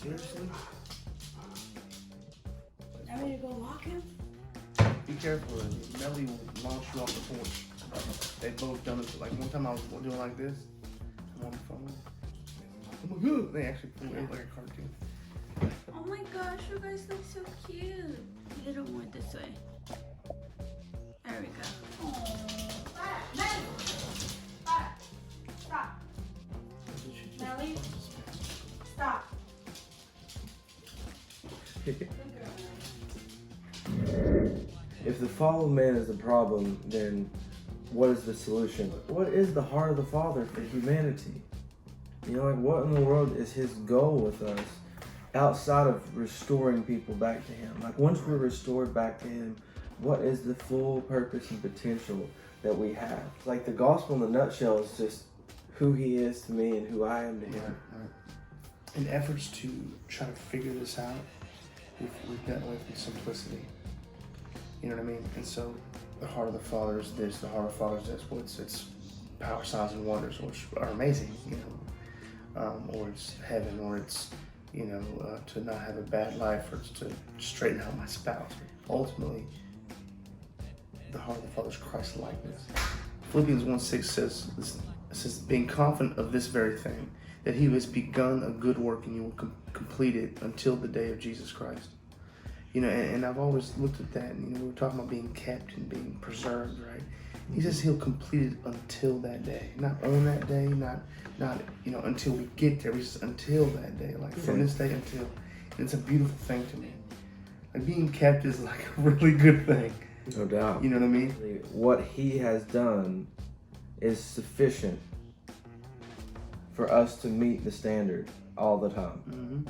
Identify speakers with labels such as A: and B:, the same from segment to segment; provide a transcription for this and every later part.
A: Seriously?
B: I'm ready to go walk him?
A: Be careful. Melly will launch you off the porch. They both done it. Like one time I was doing like this. I'm on the phone. Oh my god! They actually flew away like a cartoon.
B: Oh my gosh, you guys look so cute. A little more this way. There we go.
C: Stop. Melly, stop.
D: If the fall of man is the problem, then what is the solution? What is the heart of the Father for humanity? You know, like what in the world is his goal with us outside of restoring people back to him? Like once we're restored back to him, what is the full purpose and potential that we have? Like the gospel in a nutshell is just who he is to me and who I am to him.
A: Right. In efforts to try to figure this out, we've gotten away from simplicity. You know what I mean? And so the heart of the Father is this, the heart of the Father is this. Well, it's power, signs, and wonders, which are amazing, you know. Or it's heaven, or it's, you know, to not have a bad life, or it's to straighten out my spouse. Ultimately, the heart of the Father is Christ likeness. Philippians 1:6 says, being confident of this very thing, that he who has begun a good work and you will complete it until the day of Jesus Christ. You know, and I've always looked at that, and you know, we were talking about being kept and being preserved, right? He says he'll complete it until that day, not on that day, not you know, until we get there. He says until that day, like from this day until. And it's a beautiful thing to me. Like being kept is like a really good thing.
D: No doubt.
A: You know what I mean?
D: What he has done is sufficient for us to meet the standard all the time.
A: Mm-hmm.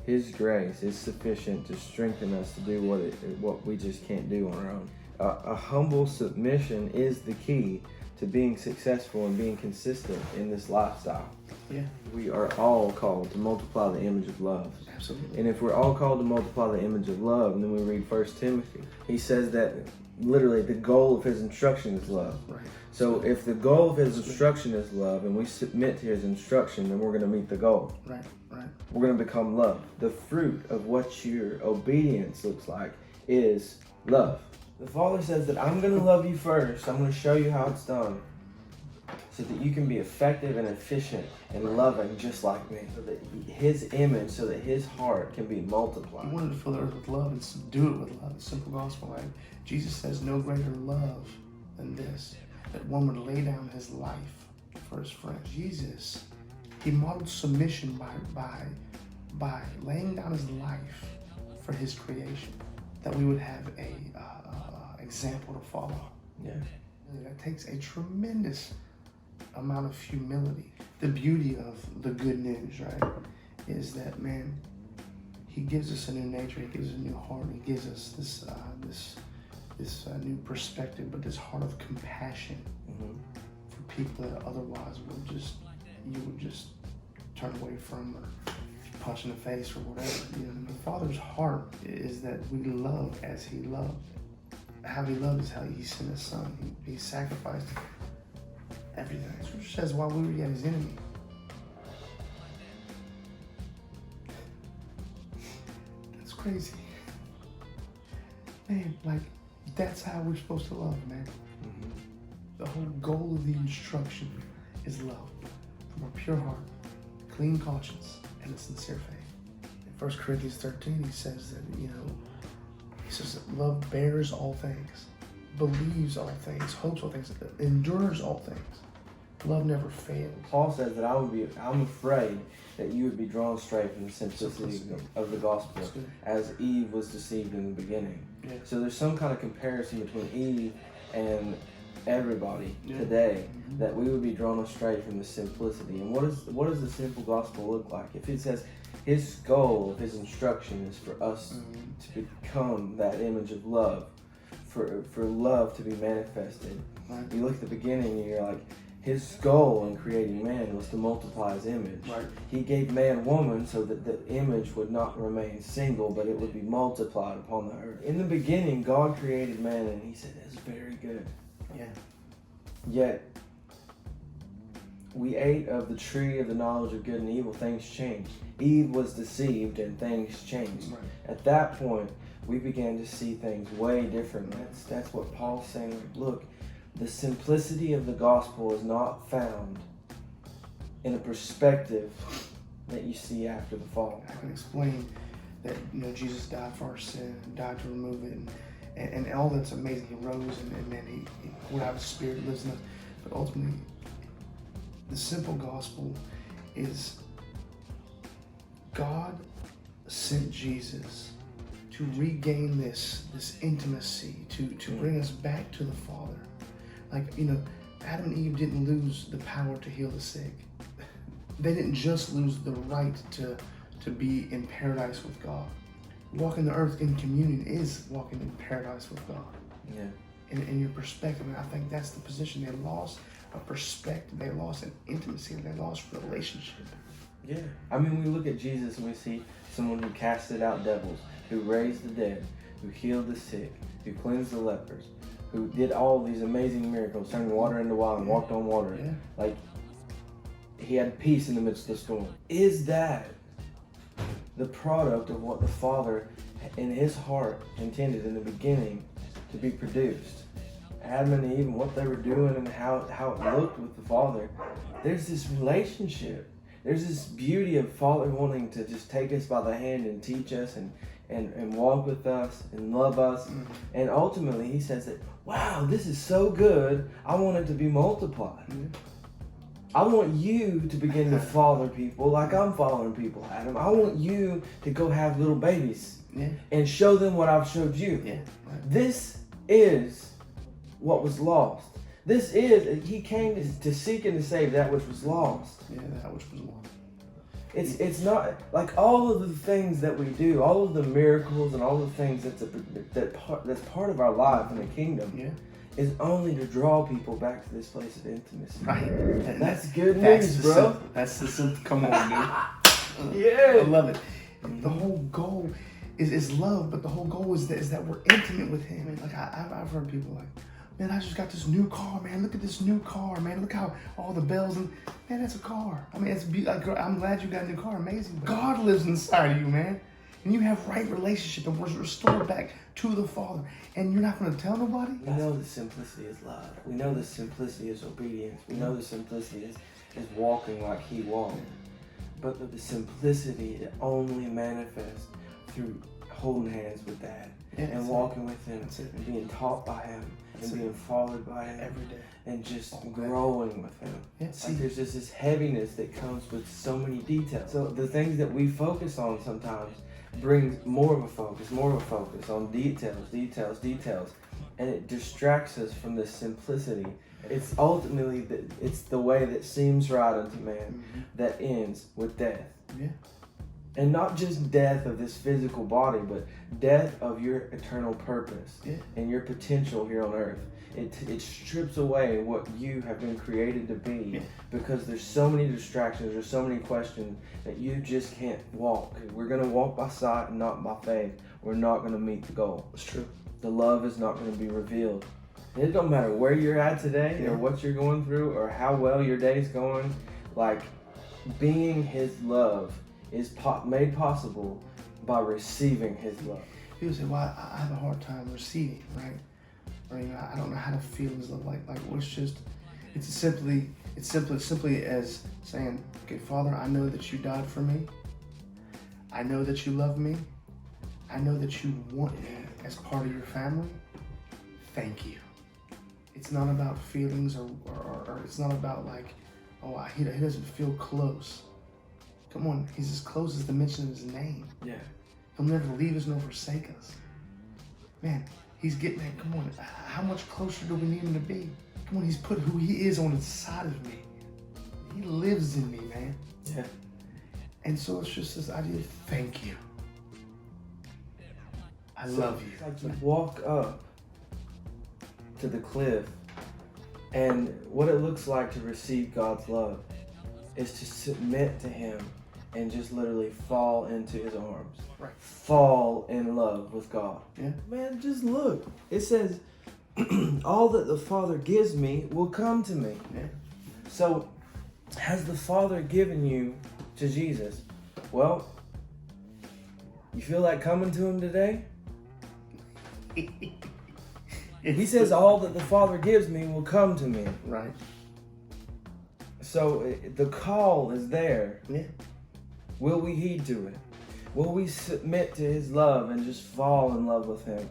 D: His grace is sufficient to strengthen us to do what we just can't do on our own. A humble submission is the key to being successful and being consistent in this lifestyle.
A: Yeah.
D: We are all called to multiply the image of love.
A: Absolutely.
D: And if we're all called to multiply the image of love, and then we read 1 Timothy, he says that literally the goal of his instruction is love.
A: Right.
D: So if the goal of his instruction is love, and we submit to his instruction, then we're going to meet the goal.
A: Right.
D: We're going to become love. The fruit of what your obedience looks like is love. The Father says that I'm going to love you first. I'm going to show you how it's done so that you can be effective and efficient and loving just like me. So that his image, so that his heart can be multiplied.
A: He wanted to fill the earth with love and do it with love. The simple gospel, right? Jesus says no greater love than this, that one would lay down his life for his friends. Jesus, he modeled submission by laying down his life for his creation, that we would have a example to follow.
D: Yeah.
A: That takes a tremendous amount of humility. The beauty of the good news, right, is that, man, he gives us a new nature, he gives us a new heart, he gives us this new perspective, but this heart of compassion for people that otherwise you would just turn away from or punch in the face or whatever. You know, the Father's heart is that we love as he loved. How he loved is how he sent his son. He sacrificed everything. Scripture says while we were yet his enemy. That's crazy. Man, like, that's how we're supposed to love, man. The whole goal of the instruction is love. From a pure heart, clean conscience, and a sincere faith. In 1 Corinthians 13, he says that, you know, he says that love bears all things, believes all things, hopes all things, endures all things. Love never fails.
D: Paul says that I'm afraid that you would be drawn astray from the simplicity of the gospel, as Eve was deceived in the beginning.
A: Yeah.
D: So there's some kind of comparison between Eve and everybody today, that we would be drawn astray from the simplicity. And what does the simple gospel look like? If it says his goal of his instruction is for us to become that image of love, for love to be manifested.
A: Right.
D: You look at the beginning and you're like, his goal in creating man was to multiply his image.
A: Right.
D: He gave man woman so that the image would not remain single, but it would be multiplied upon the earth. In the beginning, God created man and he said, it's very good.
A: Yeah.
D: Yet, we ate of the tree of the knowledge of good and evil, things changed. Eve was deceived and things changed.
A: Right.
D: At that point, we began to see things way different. That's what Paul's saying. Look, the simplicity of the gospel is not found in a perspective that you see after the fall.
A: I can explain that Jesus died for our sin, died to remove it, and all that's amazing. He rose, and then he poured out His Spirit, lives in us. But ultimately, the simple gospel is God sent Jesus to regain this intimacy, to bring us back to the Father. Like, Adam and Eve didn't lose the power to heal the sick. They didn't just lose the right to be in paradise with God. Walking the earth in communion is walking in paradise with God.
D: Yeah.
A: In your perspective, and I think that's the position. They lost a perspective. They lost an intimacy. They lost relationship.
D: Yeah. I mean, we look at Jesus and we see someone who casted out devils, who raised the dead, who healed the sick, who cleansed the lepers, who did all these amazing miracles, turned water into wine, walked on water.
A: Yeah.
D: Like, he had peace in the midst of the storm. Is that the product of what the Father in His heart intended in the beginning to be produced? Adam and Eve and what they were doing and how it looked with the Father. There's this relationship. There's this beauty of Father wanting to just take us by the hand and teach us and walk with us and love us.
A: Mm-hmm.
D: And ultimately He says that, wow, this is so good. I want it to be multiplied.
A: Mm-hmm.
D: I want you to begin to father people like I'm fathering people, Adam. I want you to go have little babies and show them what I've showed you.
A: Yeah. Right.
D: This is what was lost. He came to seek and to save that which was lost.
A: Yeah, that which was lost.
D: It's not like all of the things that we do, all of the miracles and all the things that's part of our life in the kingdom.
A: Yeah.
D: Is only to draw people back to this place of intimacy.
A: Right. And
D: that's good news, bro.
A: Simple. That's the simple. Come on, dude.
D: Yeah.
A: I love it. The whole goal is love, but the whole goal is that we're intimate with Him. And like I've heard people like, man, I just got this new car, man. Look at this new car, man. Look how all the bells and man, that's a car. I mean, I'm glad you got a new car, amazing. But God lives inside of you, man, and you have right relationship, and we're restored back to the Father. And you're not going to tell nobody.
D: We know the simplicity is love. We know the simplicity is obedience. We know the simplicity is walking like He walked. But the simplicity it only manifests through holding hands with Dad and walking with Him and being taught by Him and being fathered by Him
A: every day
D: and just growing with Him.
A: Yeah,
D: like there's just this heaviness that comes with so many details. So the things that we focus on sometimes brings more of a focus on details, and it distracts us from the simplicity. It's ultimately it's the way that seems right unto man that ends with death.
A: Yeah.
D: And not just death of this physical body, but death of your eternal purpose and your potential here on earth. It strips away what you have been created to be because there's so many distractions, there's so many questions that you just can't walk. We're going to walk by sight and not by faith. We're not going to meet the goal.
A: It's true.
D: The love is not going to be revealed. And it don't matter where you're at today or what you're going through or how well your day's going. Like, being His love is made possible by receiving His love.
A: People say, well, I have a hard time receiving, right? Or I don't know how to feel His love. Like well, it's simply as saying, okay, Father, I know that you died for me. I know that you love me. I know that you want me as part of your family. Thank you. It's not about feelings or it's not about like, oh, he doesn't feel close. Come on, He's as close as the mention of His name.
D: Yeah.
A: He'll never leave us nor forsake us. Man, He's getting that. Come on, how much closer do we need Him to be? Come on, He's put who He is on the inside of me. He lives in me, man.
D: Yeah.
A: And so it's just this idea of thank you. I love you.
D: Like you walk up to the cliff, and what it looks like to receive God's love is to submit to Him and just literally fall into His arms.
A: Right.
D: Fall in love with God.
A: Yeah.
D: Man, just look. It says, all that the Father gives me will come to me.
A: Yeah.
D: So has the Father given you to Jesus? Well, you feel like coming to him today? He says, all that the Father gives me will come to me.
A: Right.
D: So the call is there.
A: Yeah.
D: Will we heed to it? Will we submit to his love and just fall in love with him?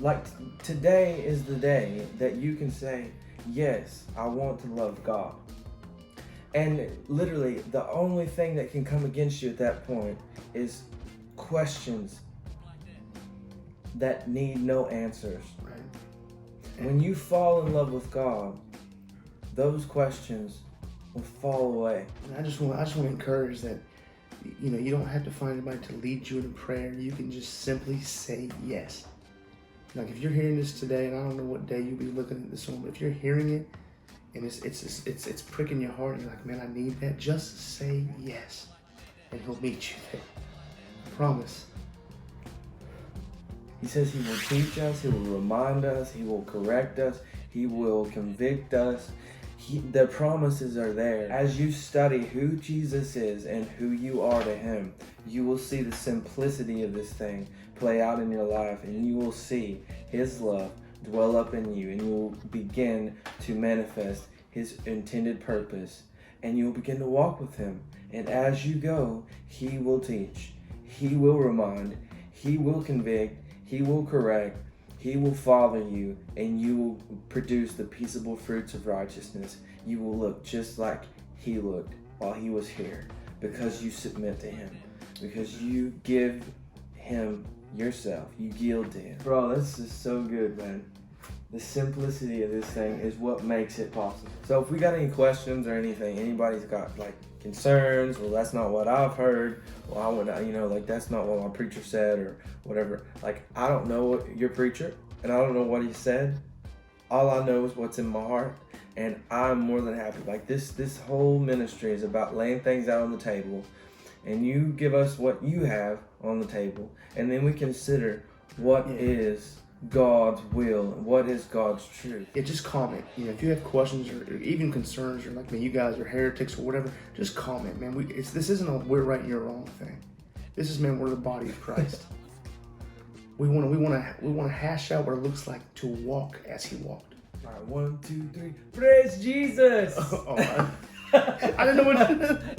D: Like today is the day that you can say, yes, I want to love God. And literally the only thing that can come against you at that point is questions that need no answers.
A: Right.
D: When you fall in love with God, those questions will fall away.
A: And I just want to encourage that, you know, you don't have to find anybody to lead you in a prayer. You can just simply say yes. Like if you're hearing this today, and I don't know what day you'll be looking at this one, but if you're hearing it and it's pricking your heart, and you're like, man, I need that, just say yes, and he'll meet you there. I promise.
D: He says he will teach us, he will remind us, he will correct us, he will convict us. The promises are there. As you study who Jesus is and who you are to him, you will see the simplicity of this thing play out in your life, and you will see his love dwell up in you, and you will begin to manifest his intended purpose, and you will begin to walk with him. And as you go, he will teach, he will remind, he will convict, he will correct, he will father you, and you will produce the peaceable fruits of righteousness. You will look just like he looked while he was here, because you submit to him, because you give him yourself, you yield to him. Bro, this is so good, man. The simplicity of this thing is what makes it possible. So if we got any questions or anything, anybody's got like concerns, well, that's not what I've heard, well, I would, you know, like that's not what my preacher said or whatever. Like, I don't know your preacher and I don't know what he said. All I know is what's in my heart, and I'm more than happy. Like this whole ministry is about laying things out on the table, and you give us what you have on the table, and then we consider what is God's will and what is God's truth.
A: Yeah, just comment. You know, if you have questions or even concerns, or like, man, you guys are heretics or whatever, just comment, man. This isn't a we're right and you're wrong thing. This is, man, we're the body of Christ. we want to hash out what it looks like to walk as he walked.
D: All right, 1, 2, 3. Praise Jesus!
A: I didn't know what.